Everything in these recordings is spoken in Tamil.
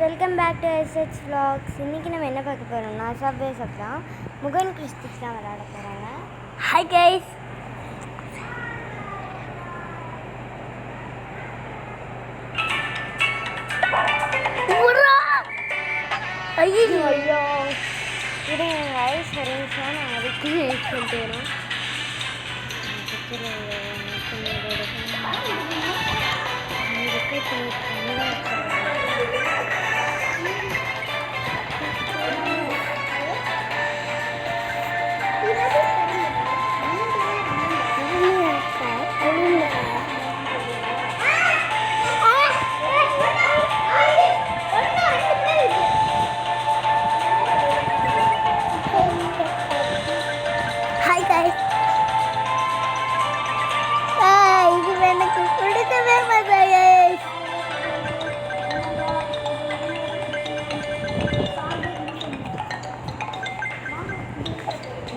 Welcome back to SH vlogs. இன்றைக்கி நம்ம என்ன பார்க்க போகிறோம்னா சப்வே சாப்பிட்லாம். முகன் கிறிஸ்டிக்ஸ் தான் விளையாட போகிறாங்க. Hi guys. ஐயோ ஐயோ இருங்க கைஸ், ஒரு நிமிஷம் நான் அதுக்கு சொல்லிட்டு வரோம்.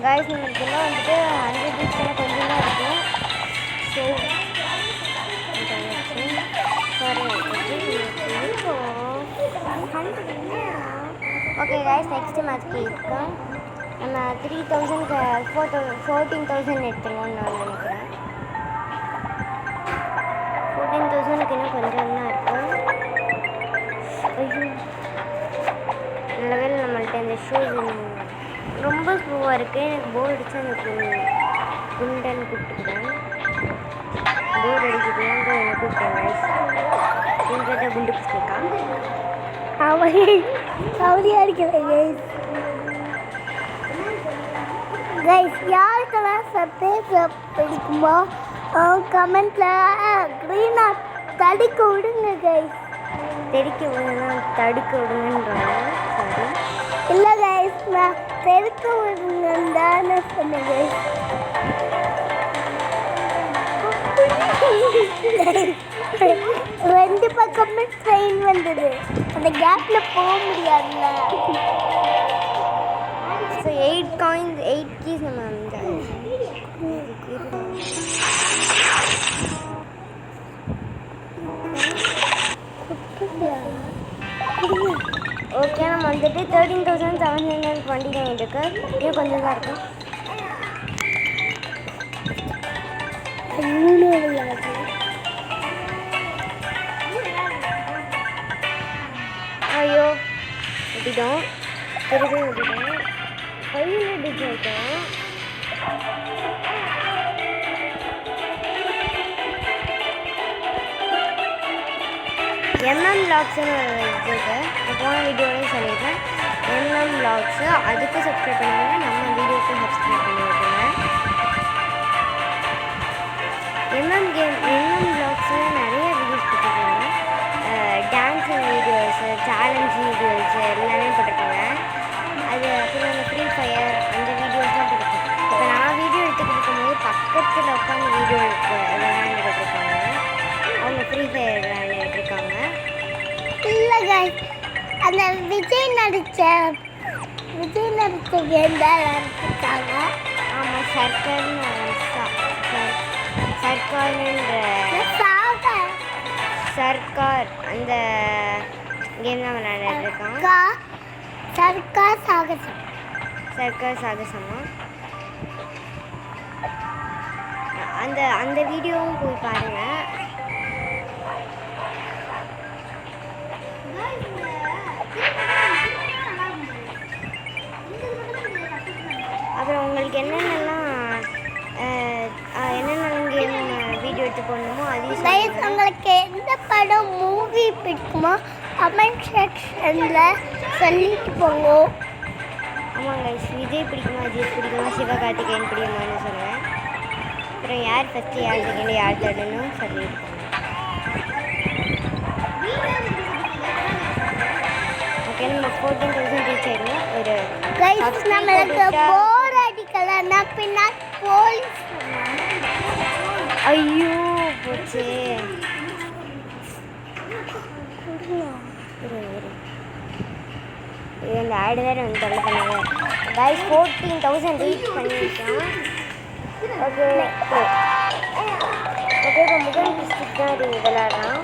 கைஸ், நம்மளுக்கு எல்லாம் வந்துட்டு 100 பீட்ஸ்லாம் கொஞ்சம் தான் இருக்கும். So okay guys, next match போயிருக்கோம். நம்ம 3000 14,000 எடுத்துருவோம்னு நான் நினைக்கிறேன். 14,000க்கு இன்னும் கொஞ்சம் தான் இருக்கும். ஐயோ, நல்ல வேலை நம்மள்ட்ட இந்த ஷூஸ் ரொம்ப ஸ்லோவாக இருக்குது. எனக்கு போர் அடிச்சு அந்த குண்டன் கூப்பிட்டுக்கிறேன். போர் அடிக்குதுன்னு என்னை கூப்பிட்டேன் கைஸ். எங்கிட்ட குண்டு பிடிச்சிருக்கான் அவளியாக இருக்கிறேன் கைஸ். கைஸ், யாருக்கெல்லாம் சப்ஸ்கிரைப் பிடிக்குமோ கமெண்ட்டில் க்ரீனாக தடுக்க விடுங்க கைஸ். தெறிக்க விடுங்க, தடுக்க விடுங்கன்றாங்க. சாரி, இல்லை கைஸ், நான் தெருக்க விடுங்கன்னு தானே சொன்னேன் கைஸ். ரெண்டு பக்கமே ட்ரெயின் வந்தது, அந்த கேப்பில் போக முடியாதுல்ல. ஸோ 8 coins 8 keys நம்ம ஓகே. நம்ம வந்துட்டு 13,729 இருக்கு. இன்னும் கொஞ்சம் தான் இருக்கும். ஐயோ விட்டுட்டோம், திருப்பி விட்டுட்டோம். 500 டிஜிட்டோம். எம்எம் vlogsன்னு ஒரு இருக்குது. நான் போன வீடியோலையும் சொல்லியிருக்கேன். எம்எம் vlogs, அதுக்கு சப்ஸ்கிரைப் பண்ணுங்க, நம்ம வீடியோக்கு சப்ஸ்கிரைப் பண்ணி விட்டுருங்க. எம்எம் vlogsல நிறைய வீடியோஸ் போட்டிருக்காங்க. டான்ஸிங் வீடியோஸு, சேலஞ்ச் வீடியோஸு எல்லாமே போட்டிருக்காங்க. அது அப்புறம் அந்த ஃப்ரீ ஃபயர் அந்த வீடியோஸ்லாம் போட்டிருக்காங்க. இப்போ நான் வீடியோ எடுத்துக்கிட்டு இருக்கும்போது பக்கத்தில் உட்காந்து வீடியோ விளையாண்டுக்கிட்டு இருக்காங்க. அவங்க ஃப்ரீ ஃபயர் விளையாண்டுட்டு இருக்காங்க. இல்லை கைஸ், அந்த விஜய் நடித்த கேம் தான் விளையாண்டுருக்காங்க. ஆமாம், சர்க்கார் அந்த கேம் தான் விளையாண்டுட்டு இருக்கான். சர்க்கார் சாகசமா அந்த வீடியோவும் போய் பாருங்க. அப்புறம் உங்களுக்கு என்னென்னலாம் கேம் வீடியோ எடுத்து போடணுமோ அதையும் உங்களுக்கு எந்த படம் மூவி பிடிக்குமோ கமெண்ட் செக்ஷனில் சொல்லிட்டு போங்க. ஆமாங்க, விஜய் பிடிக்குமா, அஜித் பிடிக்குமா, சிவகார்த்திகேயன் பிடிக்குமான்னு சொல்லுவேன். அப்புறம் யார் ஃபஸ்ட்டு, யார் செகண்ட், யார் தேர்டுன்னு சொல்லிட்டு ஓகே. நம்ம 14,000 ரீச் ஆயிடும். ஒரு நம்மளுக்கு போர் அடிக்கலன்னா பின்னா போலீஸ். ஐயோ போச்சு. இந்த ஆடு வேறு வந்து தொல்லை பண்ணுங்க கைஸ். 14,000 ரீச் பண்ணியிருக்கோம். Okay okay. இப்போ முகன் டிஸ்ட்ரிக்ட் தான் விளையாடுறான்.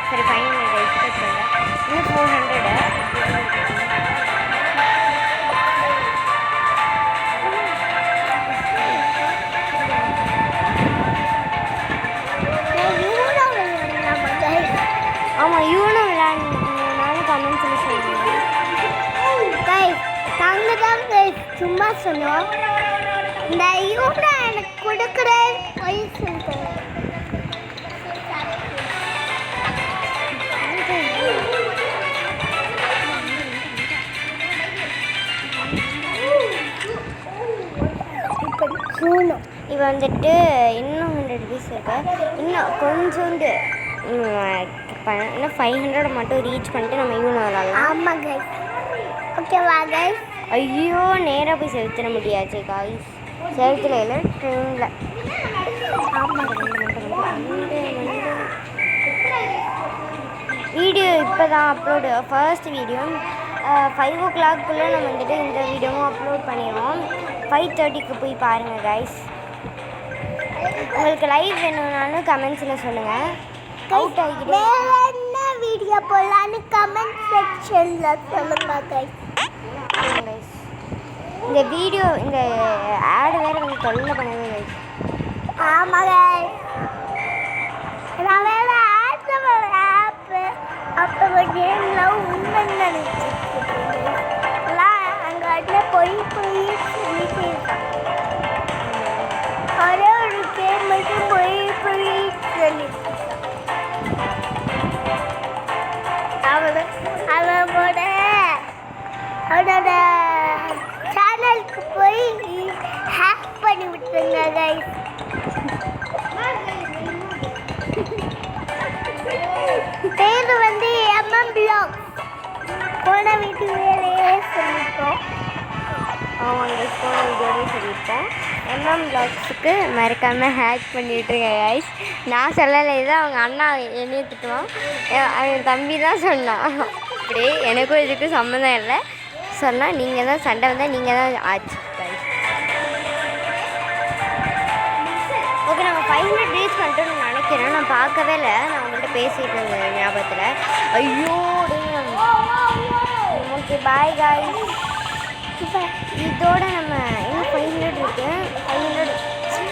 சரி 500 எக்ஸ்பெக்ட் பண்ணுறேன். இன்னும் 400. ஆமாம் யூனோ விளையாடணும்னாலும் கமெண்ட்ஸில் சொல்லுங்க கைஸ். நாங்கள் தான் கைஸ் சும்மா சொன்னோம். இந்த யூனோ எனக்கு கொடுக்குறேன் போய் சொல்லிட்டேன். இப்போ வந்துட்டு இன்னும் 100 பீஸ் இருக்கு. இன்னும் கொஞ்சோண்டு இன்னும் 500 மட்டும் ரீச் பண்ணிட்டு நம்ம யூனோ விளாட்லாம். ஆமாம் கைஸ். ஓகேவா கைஸ்? ஐயோ நேராக போய் செலுத்திட முடியாச்சு காய்ஸ். செலுத்துல இல்லை ட்ரெயினில். வீடியோ இப்போ தான் அப்லோடு ஃபர்ஸ்ட் வீடியோ 5 o'clock நம்ம வந்துட்டு இந்த வீடியோவும் அப்லோட் பண்ணிடுவோம். 5:30க்கு போய் பாருங்கள் கைஸ். உங்களுக்கு லைவ் வேணும்னாலும் கமெண்ட்ஸில் சொல்லுங்கள். அவுட் ஆகிட்டு வேற என்ன வீடியோ போடலான்னு கமெண்ட் செக்ஷனில் சொல்லுங்க கைஸ். இந்த வீடியோ இந்த ஆடு வேறு கொஞ்சம் தொல்லை பண்ணுங்க கைஸ். ஆமாம் கைஸ். நான் வேற ஆப்பு அப்போ கேமில் உண்மை நினச்சிட்டு அங்கே போய் சொல்லிட்டு இருக்கேன். ஒரே ஒரு கேம் மட்டும் போய் சொல்லிட்டு அவனோட சேனலுக்கு போய் ஹேக் பண்ணி விட்டுருங்க கைஸ். பேர் வந்து MM Vlog. போன வீடியோவிலேயே சொல்லியிருக்கோம். ஆமாங்க போன வீடியோவே சொல்லியிருக்கோம். MM Vlogsக்கு மறக்காமல் ஹேக் பண்ணிவிட்டுருங்க கைஸ். நான் சொல்லலை, இது அவங்க அண்ணா என்னைய திட்டுவான். அவன் தம்பி தான் சொன்னான். அப்படியே எனக்கும் இதுக்கு சம்மந்தம் இல்லை. சொன்னால் நீங்கள் தான் சண்டை வந்தால் நீங்கள் தான் ஆச்சு கைஸ். ஓகே நம்ம 500 ரீச் பண்ணிட்டோம்னு நினைக்கிறேன். நான் பார்க்கவே இல்லை. நான் உங்கள்கிட்ட பேசிகிட்டு இருந்தேன் ஞாபகத்தில். ஐயோ ஓகே பாய் காய்ஸ். இப்போ இதோட நம்ம இன்னும் 500 இருக்குது.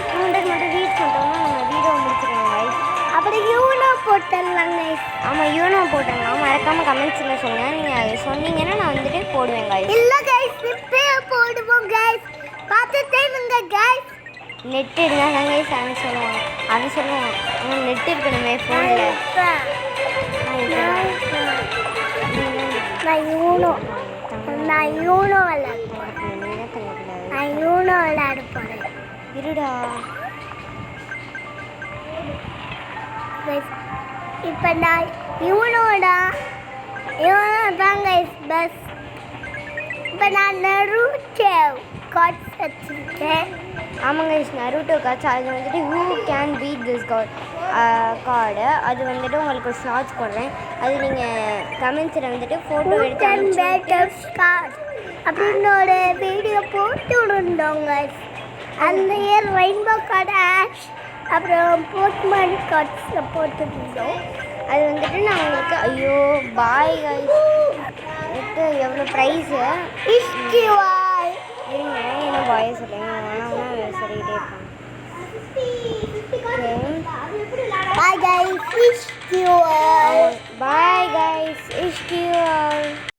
200 மட்டும் ரீச் பண்ணிட்டோம்னா நம்ம வீடியோ முடிச்சிடுவோம் கைஸ். அப்படி யூனோ போட்டுடலாம் கைஸ். ஆமாம் யூனோ போட்டுடலாம். மறக்காமல் கமெண்ட்ஸில் சொல்லுங்கள். நீங்கள் அதை சொன்னீங்கன்னா நான் வந்துட்டு போடுவேன் கைஸ். இல்லை கைஸ் இப்பயே போடுவோம் கைஸ். பார்த்துட்டே இருங்க கைஸ். நெட் இருந்தால் தான் கைஸ் அவன் சொல்லுவான். ஆனால் நெட் இருக்கணுமே ஃபோனில். நான் யூனோ விளையாட போகிறேன். இருடா இப்போ நான் யூனோ தான் கைஸ் பஸ். இப்போ நான் நருட்டோ கார்ட்ஸ் வச்சுருக்கேன். ஆமாங்க நருட்டோ கார்ட்ஸ். அது வந்துட்டு who can beat this card. அது வந்துட்டு உங்களுக்கு ஒரு ஸ்லாட்ஸ் போடுறேன். அது நீங்கள் கமெண்ட்ஸில் வந்துட்டு ஃபோட்டோ எடுத்து கார்டு அப்படின்னு ஒரு வீடியோ போட்டு விடுந்தோங்க. அந்த இயர் ரெயின்போ கார்டு ஆஷ் அப்புறம் போட்மான் கார்ட்ஸில் போட்டுருந்தோம். அது வந்துட்டு நான் உங்களுக்கு ஐயோ பாய் கைஸ். எவ்வளோ ப்ரைஸு இருங்க என்ன பாய் சொல்லுங்க. ஆனால் சொல்லிக்கிட்டே இருப்பாங்க. Bye guys, wish you all. Bye guys, wish you all.